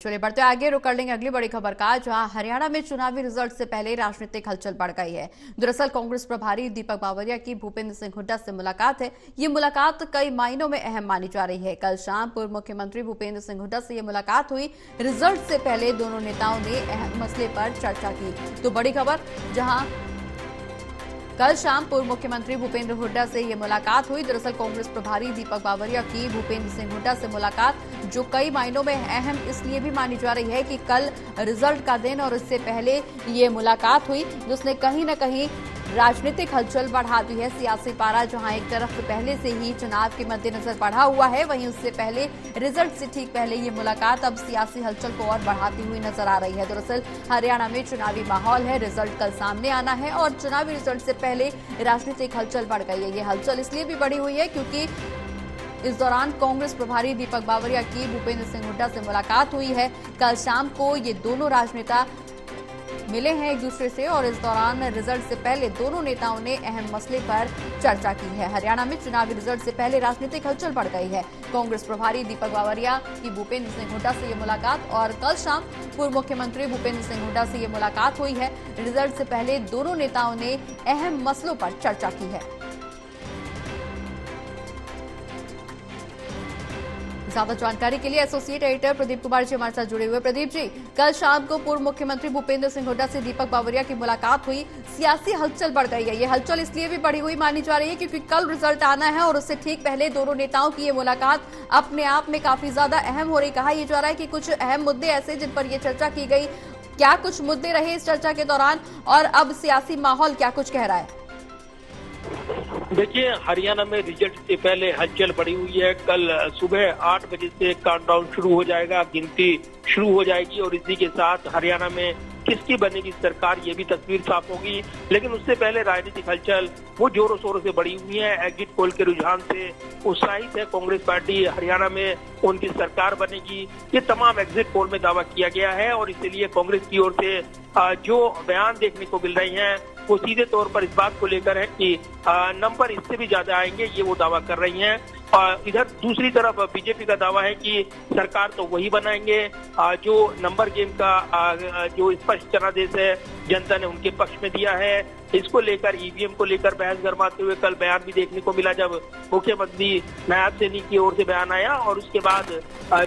चलिए बढ़ते आगे, रुक कर लेंगे अगली बड़ी खबर का, जहां हरियाणा में चुनावी रिजल्ट से पहले राजनीतिक हलचल बढ़ गई है। दरअसल कांग्रेस प्रभारी दीपक बावरिया की भूपेंद्र सिंह हुड्डा से मुलाकात है। ये मुलाकात कई मायनों में अहम मानी जा रही है। कल शाम पूर्व मुख्यमंत्री भूपेंद्र सिंह हुड्डा से ये मुलाकात हुई। रिजल्ट से पहले दोनों नेताओं ने अहम मसले पर चर्चा की। तो बड़ी खबर, जहां कल शाम पूर्व मुख्यमंत्री भूपेंद्र हुड्डा से ये मुलाकात हुई। दरअसल कांग्रेस प्रभारी दीपक बावरिया की भूपेंद्र सिंह हुड्डा से मुलाकात जो कई मायनों में अहम इसलिए भी मानी जा रही है कि कल रिजल्ट का दिन और इससे पहले ये मुलाकात हुई, जिसने कहीं न कहीं राजनीतिक हलचल बढ़ा दी है। सियासी पारा जहां एक तरफ पहले से ही चुनाव के मद्देनजर बढ़ा हुआ है, वहीं उससे पहले रिजल्ट से ठीक पहले ये मुलाकात अब सियासी हलचल को और बढ़ाती हुई नजर आ रही है। दरअसल हरियाणा में चुनावी माहौल है, रिजल्ट कल सामने आना है और चुनावी रिजल्ट से पहले राजनीतिक हलचल बढ़ गई है। ये हलचल इसलिए भी बढ़ी हुई है क्योंकि इस दौरान कांग्रेस प्रभारी दीपक बावरिया की भूपेंद्र सिंह हुड्डा से मुलाकात हुई है। कल शाम को ये दोनों राजनेता मिले हैं एक दूसरे से और इस दौरान रिजल्ट से पहले दोनों नेताओं ने अहम मसले पर चर्चा की है। हरियाणा में चुनावी रिजल्ट से पहले राजनीतिक हलचल बढ़ गई है। कांग्रेस प्रभारी दीपक बावरिया की भूपेंद्र सिंह हुड्डा से ये मुलाकात और कल शाम पूर्व मुख्यमंत्री भूपेंद्र सिंह हुड्डा से ये मुलाकात हुई है। रिजल्ट से पहले दोनों नेताओं ने अहम मसलों पर चर्चा की है। ज्यादा जानकारी के लिए एसोसिएट एडिटर प्रदीप कुमार जी हमारे साथ जुड़े हुए। प्रदीप जी, कल शाम को पूर्व मुख्यमंत्री भूपेंद्र सिंह हुड्डा से दीपक बावरिया की मुलाकात हुई, सियासी हलचल बढ़ गई है। ये हलचल इसलिए भी बढ़ी हुई मानी जा रही है क्योंकि कल रिजल्ट आना है और उससे ठीक पहले दोनों नेताओं की ये मुलाकात अपने आप में काफी ज्यादा अहम हो रही। कहा यह जा रहा है कि कुछ अहम मुद्दे ऐसे जिन पर यह चर्चा की गई, क्या कुछ मुद्दे रहे इस चर्चा के दौरान और अब सियासी माहौल क्या कुछ कह रहा है? देखिए, हरियाणा में रिजल्ट से पहले हलचल बढ़ी हुई है। कल सुबह 8 बजे से काउंटडाउन शुरू हो जाएगा, गिनती शुरू हो जाएगी और इसी के साथ हरियाणा में किसकी बनेगी सरकार, ये भी तस्वीर साफ होगी। लेकिन उससे पहले राजनीतिक हलचल वो जोरों शोरों से बढ़ी हुई है। एग्जिट पोल के रुझान से उत्साहित है कांग्रेस पार्टी, हरियाणा में उनकी सरकार बनेगी, ये तमाम एग्जिट पोल में दावा किया गया है और इसीलिए कांग्रेस की ओर से जो बयान देखने को मिल रहे हैं वो सीधे तौर पर इस बात को लेकर है कि नंबर इससे भी ज्यादा आएंगे, ये वो दावा कर रही हैं। इधर दूसरी तरफ बीजेपी का दावा है कि सरकार तो वही बनाएंगे जो नंबर गेम का जो स्पष्ट जनादेश है जनता ने उनके पक्ष में दिया है। इसको लेकर ईवीएम को लेकर बहस गरमाते हुए कल बयान भी देखने को मिला, जब मुख्यमंत्री नायब सैनी की ओर से बयान आया और उसके बाद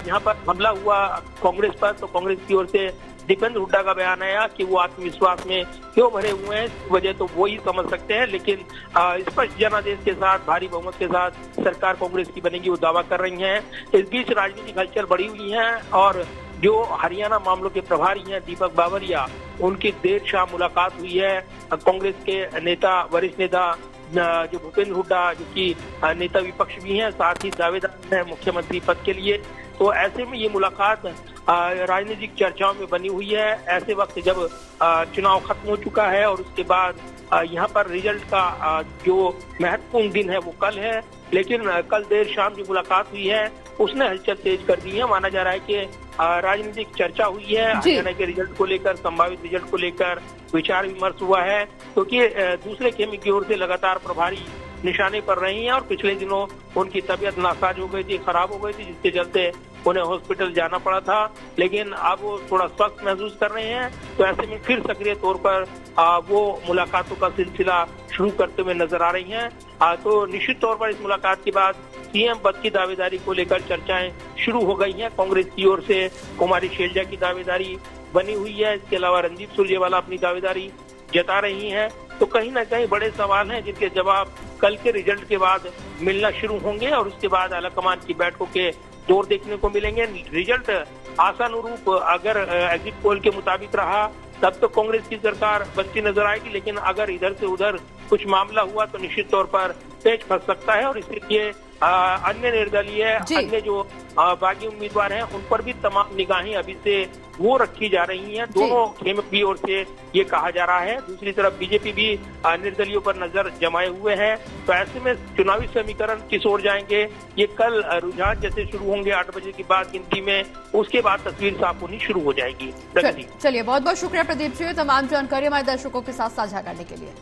यहाँ पर हमला हुआ कांग्रेस पर, तो कांग्रेस की ओर से दीपेंद्र हुड्डा का बयान आया कि वो आत्मविश्वास में क्यों भरे हुए हैं, इस वजह तो वो ही समझ सकते हैं। लेकिन स्पष्ट जनादेश के साथ, भारी बहुमत के साथ सरकार कांग्रेस की बनेगी, वो दावा कर रही हैं। इस बीच राजनीतिक हलचल बढ़ी हुई है और जो हरियाणा मामलों के प्रभारी हैं दीपक बावरिया, उनकी देर शाम मुलाकात हुई है कांग्रेस के नेता, वरिष्ठ नेता जो भूपेंद्र हुड्डा, जो कि नेता विपक्ष भी हैं, साथ ही दावेदार हैं मुख्यमंत्री पद के लिए। तो ऐसे में ये मुलाकात राजनीतिक चर्चाओं में बनी हुई है। ऐसे वक्त जब चुनाव खत्म हो चुका है और उसके बाद यहाँ पर रिजल्ट का जो महत्वपूर्ण दिन है वो कल है, लेकिन कल देर शाम जो मुलाकात हुई है उसने हलचल तेज कर दी है। माना जा रहा है कि राजनीतिक चर्चा हुई है हरियाणा के रिजल्ट को लेकर, संभावित रिजल्ट को लेकर विचार विमर्श हुआ है, क्योंकि दूसरे खेमे की ओर से लगातार प्रभारी निशाने पर रही हैं और पिछले दिनों उनकी तबीयत नासाज हो गई थी, खराब हो गई थी, जिसके चलते उन्हें हॉस्पिटल जाना पड़ा था। लेकिन अब वो थोड़ा स्वस्थ महसूस कर रहे हैं, तो ऐसे में फिर सक्रिय तौर पर वो मुलाकातों का सिलसिला शुरू करते हुए नजर आ रही हैं। तो निश्चित तौर पर इस मुलाकात के बाद सीएम पद की दावेदारी को लेकर चर्चाएं शुरू हो गई हैं। कांग्रेस की ओर से कुमारी शैलजा की दावेदारी बनी हुई है, इसके अलावा रणदीप सुरजेवाला अपनी दावेदारी जता रही हैं। तो कहीं ना कहीं बड़े सवाल हैं जिनके जवाब कल के रिजल्ट के बाद मिलना शुरू होंगे और उसके बाद आलाकमान की बैठकों के दौर देखने को मिलेंगे। रिजल्ट आशानुरूप अगर एग्जिट पोल के मुताबिक रहा तब तो कांग्रेस की सरकार बनती नजर आएगी, लेकिन अगर इधर से उधर कुछ मामला हुआ तो निश्चित तौर पर पेच फंस सकता है और इसलिए अन्य निर्दलीय, अन्य जो बागी उम्मीदवार हैं उन पर भी तमाम निगाहें अभी से वो रखी जा रही हैं। दोनों खेमे की ओर से ये कहा जा रहा है। दूसरी तरफ बीजेपी भी निर्दलियों पर नजर जमाए हुए है। तो ऐसे में चुनावी समीकरण किस ओर जाएंगे, ये कल रुझान जैसे शुरू होंगे 8 बजे की बाद गिनती में, उसके बाद तस्वीर साफ होनी शुरू हो जाएगी। चलिए, बहुत बहुत शुक्रिया प्रदीप जी, तमाम जानकारी हमारे दर्शकों के साथ साझा करने के लिए।